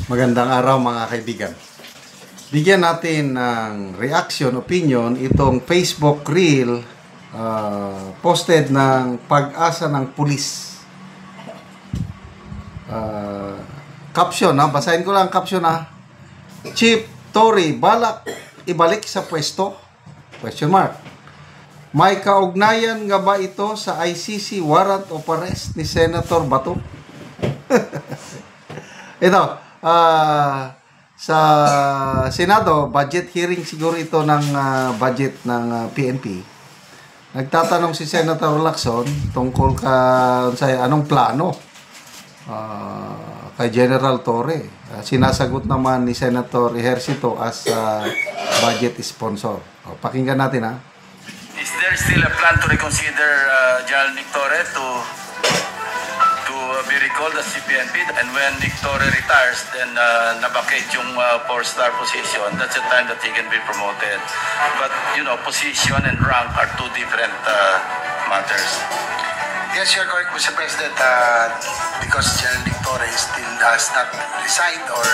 Magandang araw mga kaibigan. Bigyan natin ng reaction, opinion itong Facebook reel posted ng Pag-asa ng Pulis. Caption, basahin ko lang caption ha. Chief Torre balak ibalik sa pwesto? Question mark. May kaugnayan nga ba ito sa ICC warrant of arrest ni Senator Bato? Ito, sa Senado, budget hearing siguro ito ng budget ng PNP. Nagtatanong si Senator Lacson tungkol sa anong plano kay General Torre. Sinasagot naman ni Senator Ejercito as budget sponsor. Pakinggan natin ha. Is there still a plan to reconsider General Nick Torre to be recalled as CPNP, and when Nick Torre retires, then nabakate yung 4-star position, that's the time that he can be promoted. But, you know, position and rank are two different matters. Yes, you're correct, Mr. President, because General Nick Torre still has not resigned or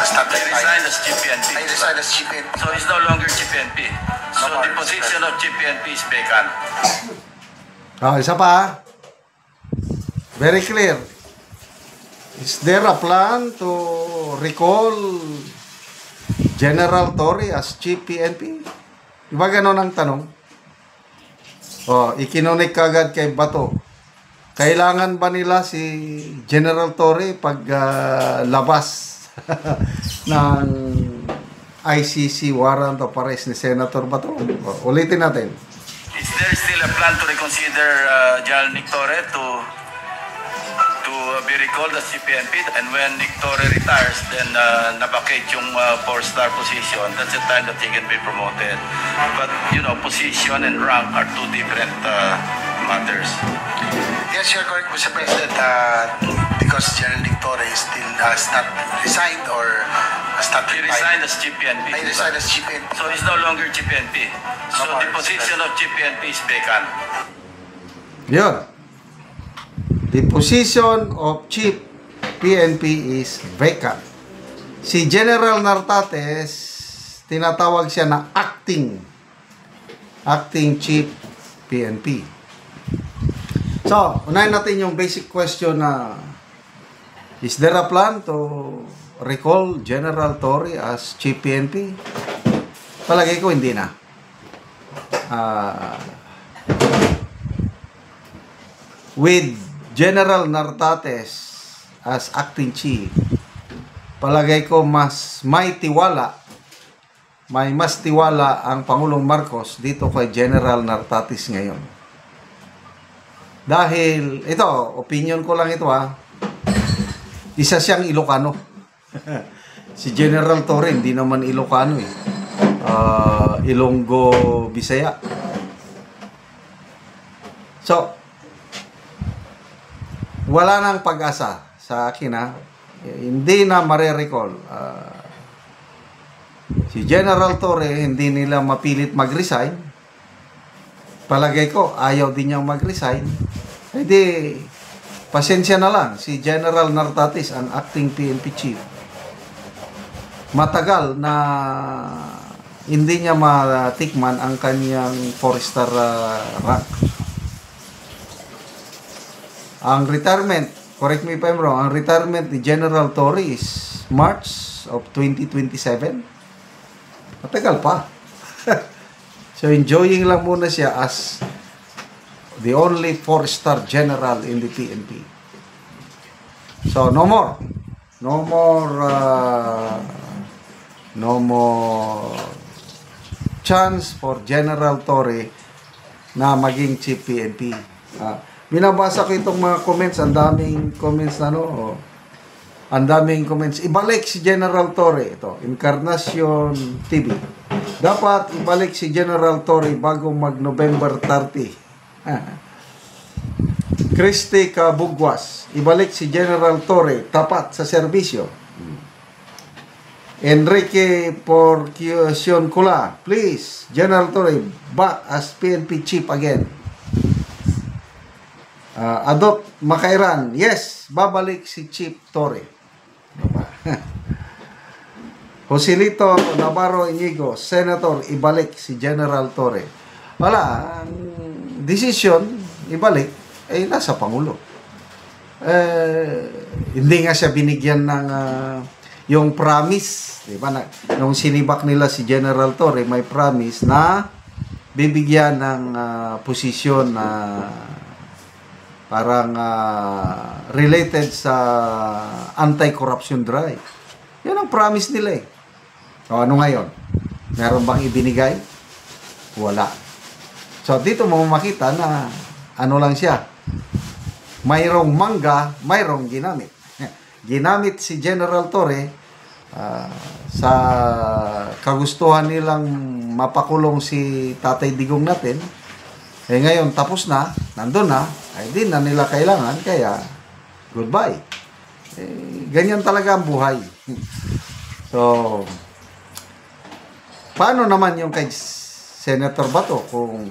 has not He resigned as GPNP. I resigned as GPNP. So he's no longer GPNP. So the position of GPNP is vacant. Isa pa. Very clear. Is there a plan to recall General Torre as Chief PNP? Diba ganon ang tanong? Ikinunik kagad kay Bato. Kailangan ba nila si General Torre pag labas ng ICC warrant of arrest ni Senator Bato? Ulitin natin. Is there still a plan to reconsider General Nick Torre to be recalled as CPNP, and when Nick Torre retires, then nabakate yung 4-star position, that's the time that he can be promoted. But, you know, position and rank are two different matters. Yes, you're correct, Mr. President, because General Nick Torre still has not resigned or has not He resigned as GPNP. I resigned as GPNP. So he's no longer GPNP. So the position of GPNP is vacant. Yun. The position of Chief PNP is vacant. Si General Nartates, tinatawag siya na acting Chief PNP. So, unahin natin yung basic question na is there a plan to recall General Torre as Chief PNP? Palagay ko hindi na. With General Nartates as acting chief, palagay ko mas tiwala ang Pangulong Marcos dito kay General Nartates ngayon. Dahil, ito, opinion ko lang ito isa siyang Ilocano. Si General Torre, hindi naman Ilocano Ilonggo, Bisaya. So, wala nang pag-asa sa akin hindi na mare-recall. Si General Torre hindi nila mapilit mag-resign. Palagay ko ayaw din niyang mag-resign. Hindi, pasensya na lang si General Nartates ang acting PNP chief. Matagal na hindi niya matikman ang kanyang 4-star rank. Ang retirement, correct me if I'm wrong, ang retirement ni General Torre is March of 2027. Matagal pa. So, enjoying lang muna siya as the only 4-star general in the PNP. So, no more chance for General Torre na maging Chief PNP. Binabasa ko itong mga comments, ang daming comments ang daming comments. Ibalik si General Torre, ito, Encarnacion TV. Dapat ibalik si General Torre bago mag-November 30. Christy Cabugwas, ibalik si General Torre, tapat sa serbisyo. Enrique Porcion Cula, please, General Torre, back as PNP chief again. Adopt Makairan, yes, babalik si Chief Torre. Joselito Navarro Inigo, Senator, ibalik si General Torre. Wala, ang desisyon, ibalik, ay nasa Pangulo. Hindi nga siya binigyan ng yung promise, di ba? Nung sinibak nila si General Torre, may promise na bibigyan ng posisyon na parang related sa anti-corruption drive. Yan ang promise nila eh. O ano ngayon? Meron bang ibinigay? Wala. So dito mo makita na ano lang siya. Mayroong mangga, mayroong ginamit. Ginamit si General Torre sa kagustuhan nilang mapakulong si Tatay Digong natin. Eh ngayon tapos na, nandun na, ay di na nila kailangan, kaya goodbye. Ganyan talaga ang buhay. So, paano naman yung kay Senator Bato kung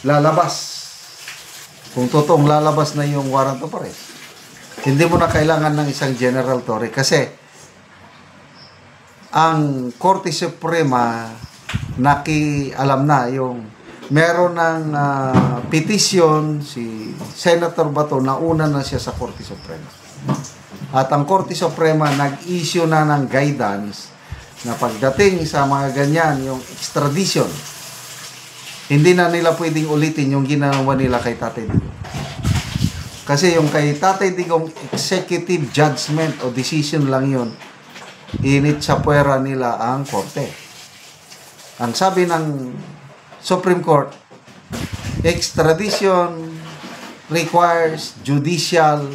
lalabas, kung totoong lalabas na yung warrant of arrest? Hindi mo na kailangan ng isang General Torre kasi ang Korte Suprema alam na yung meron ng petition si Senator Bato na una na siya sa Korte Suprema. At ang Korte Suprema nag-issue na ng guidance na pagdating sa mga ganyan, yung extradition, hindi na nila pwedeng ulitin yung ginawa nila kay Tatay Digong. Kasi yung kay Tatay Digong, executive judgment o decision lang yun, init sa puwera nila ang korte. Ang sabi ng Supreme Court, extradition requires judicial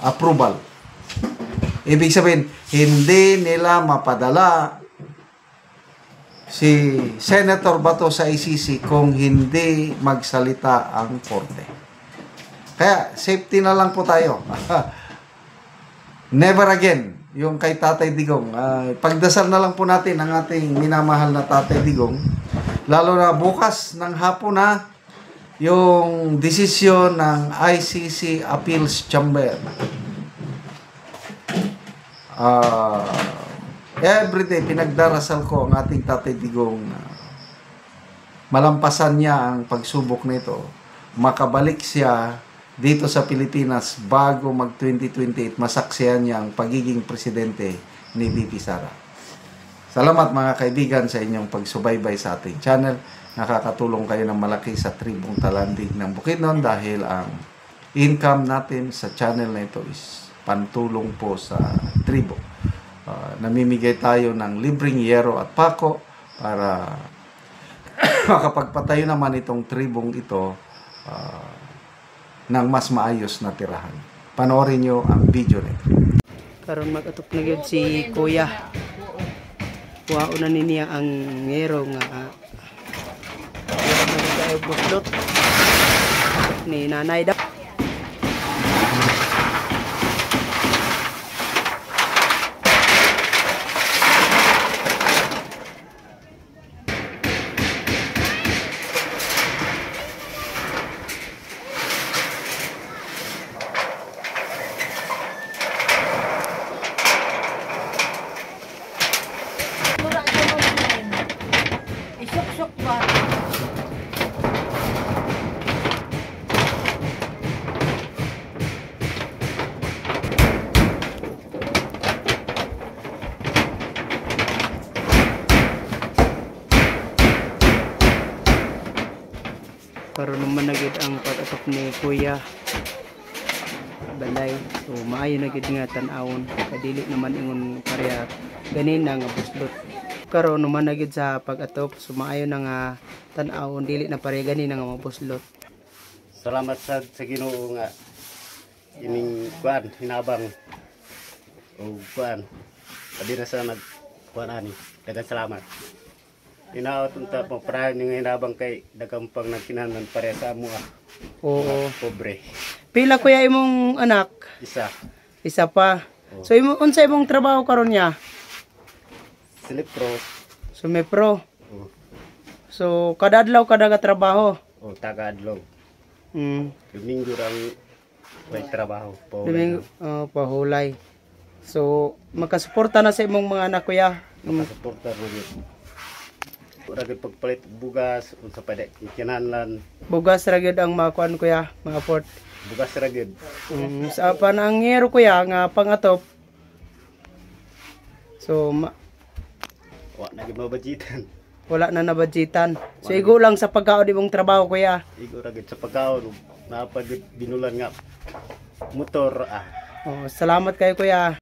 approval. Ibig sabihin, hindi nila mapadala si Senator Bato sa ICC kung hindi magsalita ang korte. Kaya, safety na lang po tayo. Never again, yung kay Tatay Digong. Pagdasal na lang po natin ang ating minamahal na Tatay Digong. Lalo na bukas ng hapon na yung desisyon ng ICC Appeals Chamber. Everyday, pinagdarasal ko ang ating Tatay Digong na malampasan niya ang pagsubok nito. Makabalik siya dito sa Pilipinas bago mag-2028, masaksihan niya ang pagiging presidente ni VP Sara. Salamat mga kaibigan sa inyong pagsubaybay sa ating channel. Nakakatulong kayo ng malaki sa tribong Talandig ng Bukidnon dahil ang income natin sa channel na ito is pantulong po sa tribo. Namimigay tayo ng libreng yero at pako para makapagpatayo naman itong tribong ito ng mas maayos na tirahan. Panoorin nyo ang video nito. Karon mag-atok na gyud si Kuya. Kuha na niya ang ngero nga tayo buslot ni Nanay daw. Isok-sok ba? Karon naman na gyud ang pag-atok ni Kuya. Balay. So maayo na gyud nga tan-awon. Kadili naman ingon pareha ganin na nga buslot. Karon naman na gyud sa pag-atop. So maayo na nga tan-awon dili na pareha ganin na nga mabuslot. Salamat sa Ginoo nga ining kuan hinabang o kuan padi na sa nagkuan ani daghang salamat. Inaot unta mo para ning hinabang kay daghang pang nagkinahanglan pareha sa amo Oo. pobre. Pila kuya imong anak? Isa Isa pa. So unsa imong trabaho karon niya? Silipro Sumipro. o So kada adlaw kada ka trabaho. taga-adlaw. Mm. Domingo ang may trabaho po. Domingo pahulay. So magkasuporta na sa imong mga anak kuya. Supporter mo yun. Ura gid pagpalit og bugas unsa pa di kinahanglan Bugas ra gyud ang makuan kuya, mga port. bugas ra gid. Sa panangyero kuya nga pangatop. So Wa na gid mabudgetan. wala na nabudgetan. So igo lang sa pagkaon imong trabaho kuya. Igo ra gid sa pagkaon napagid binulan nga motor Oh, salamat kayo kuya.